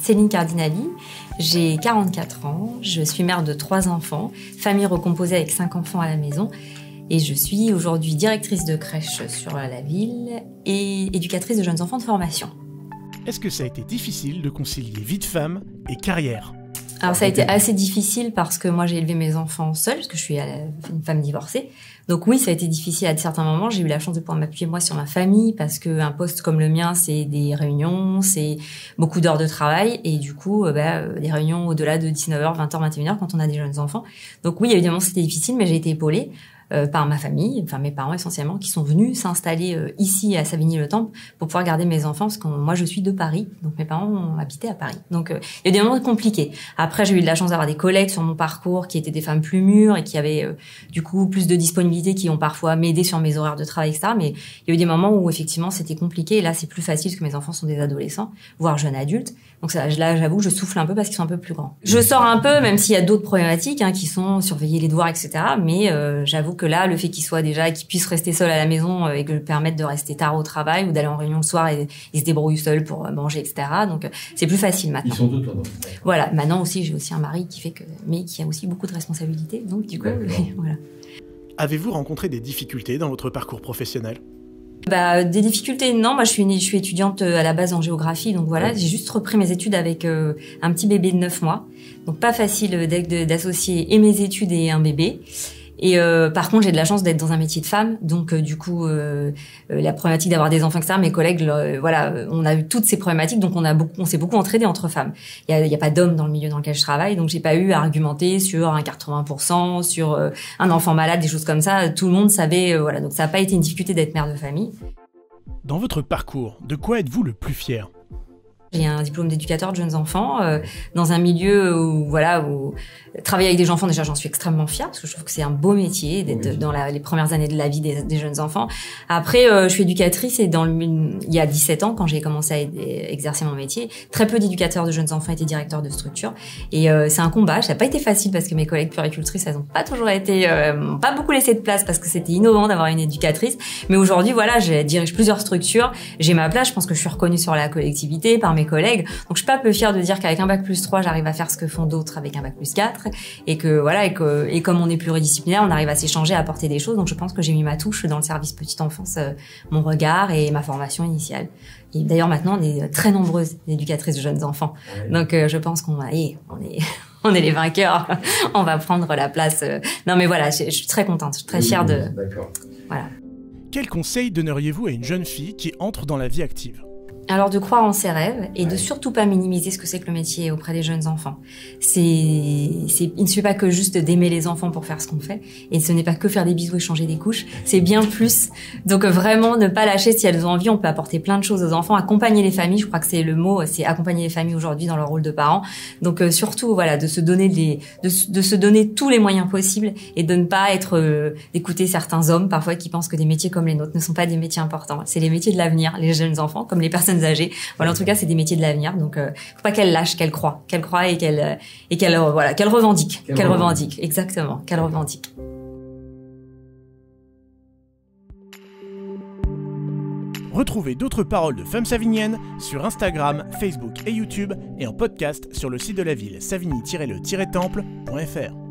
Céline Cardinali, j'ai 44 ans, je suis mère de 3 enfants, famille recomposée avec 5 enfants à la maison et je suis aujourd'hui directrice de crèche sur la ville et éducatrice de jeunes enfants de formation. Est-ce que ça a été difficile de concilier vie de femme et carrière ? Alors ça a été assez difficile parce que moi j'ai élevé mes enfants seule, parce que je suis une femme divorcée. Donc oui, ça a été difficile à certains moments. J'ai eu la chance de pouvoir m'appuyer moi sur ma famille parce qu'un poste comme le mien, c'est des réunions, c'est beaucoup d'heures de travail et du coup, des réunions au-delà de 19h, 20h, 21h quand on a des jeunes enfants. Donc oui, évidemment, c'était difficile, mais j'ai été épaulée par ma famille, enfin mes parents essentiellement, qui sont venus s'installer ici à Savigny-le-Temple pour pouvoir garder mes enfants, parce que moi je suis de Paris, donc mes parents ont habité à Paris. Donc il y a des moments compliqués. Après j'ai eu de la chance d'avoir des collègues sur mon parcours qui étaient des femmes plus mûres et qui avaient du coup plus de disponibilité, qui ont parfois m'aidé sur mes horaires de travail, etc. Mais il y a eu des moments où effectivement c'était compliqué, et là c'est plus facile parce que mes enfants sont des adolescents, voire jeunes adultes. Donc ça, là j'avoue que je souffle un peu parce qu'ils sont un peu plus grands. Je sors un peu, même s'il y a d'autres problématiques qui sont surveiller les devoirs, etc. Mais j'avoue que là, le fait qu'ils puissent rester seuls à la maison et que permettre de rester tard au travail ou d'aller en réunion le soir et ils se débrouillent seuls pour manger, etc. Donc c'est plus facile maintenant. Ils sont autonomes. Voilà. Maintenant aussi, j'ai aussi un mari mais qui a aussi beaucoup de responsabilités. Donc du coup, voilà. Avez-vous rencontré des difficultés dans votre parcours professionnel ? Des difficultés, non. Moi, je suis étudiante à la base en géographie, donc voilà, j'ai juste repris mes études avec un petit bébé de 9 mois. Donc pas facile d'associer et mes études et un bébé. Et par contre, j'ai de la chance d'être dans un métier de femme, donc du coup, la problématique d'avoir des enfants, etc. Mes collègues, on a eu toutes ces problématiques, donc on s'est beaucoup entraidés entre femmes. Il y a pas d'hommes dans le milieu dans lequel je travaille, donc j'ai pas eu à argumenter sur un 80%, sur un enfant malade, des choses comme ça. Tout le monde savait, voilà. Donc ça a pas été une difficulté d'être mère de famille. Dans votre parcours, de quoi êtes-vous le plus fier ? J'ai un diplôme d'éducateur de jeunes enfants dans un milieu où travailler avec des enfants, déjà j'en suis extrêmement fière parce que je trouve que c'est un beau métier d'être dans les premières années de la vie des jeunes enfants. Après je suis éducatrice et il y a 17 ans quand j'ai commencé à exercer mon métier, très peu d'éducateurs de jeunes enfants étaient directeurs de structure et c'est un combat, ça n'a pas été facile parce que mes collègues puéricultrices, elles ont pas toujours été m'ont pas beaucoup laissé de place parce que c'était innovant d'avoir une éducatrice, mais aujourd'hui voilà, je dirige plusieurs structures, j'ai ma place, je pense que je suis reconnue sur la collectivité par mes collègues. Donc je suis pas peu fière de dire qu'avec un bac+3, j'arrive à faire ce que font d'autres avec un bac+4 et que voilà et comme on est pluridisciplinaire, on arrive à s'échanger, à apporter des choses. Donc je pense que j'ai mis ma touche dans le service petite enfance, mon regard et ma formation initiale. Et d'ailleurs maintenant, on est très nombreuses éducatrices de jeunes enfants. Donc je pense on est les vainqueurs. On va prendre la place. Non mais voilà, je suis très contente, je suis très fière de voilà. Quel conseil donneriez-vous à une jeune fille qui entre dans la vie active ? Alors de croire en ses rêves et de surtout pas minimiser ce que c'est que le métier auprès des jeunes enfants. Il ne suffit pas que juste d'aimer les enfants pour faire ce qu'on fait et ce n'est pas que faire des bisous et changer des couches, c'est bien plus. Donc vraiment ne pas lâcher si elles ont envie, on peut apporter plein de choses aux enfants, accompagner les familles, je crois que c'est le mot, c'est accompagner les familles aujourd'hui dans leur rôle de parents. Donc surtout voilà, de se donner tous les moyens possibles et de ne pas d'écouter certains hommes parfois qui pensent que des métiers comme les nôtres ne sont pas des métiers importants. C'est les métiers de l'avenir, les jeunes enfants comme les personnes âgées. Voilà, en tout cas, c'est des métiers de l'avenir. Donc, faut pas qu'elle lâche, qu'elle croit et qu'elle revendique, exactement, qu'elle revendique. Retrouvez d'autres paroles de femmes savigniennes sur Instagram, Facebook et YouTube et en podcast sur le site de la ville savigny-le-temple.fr.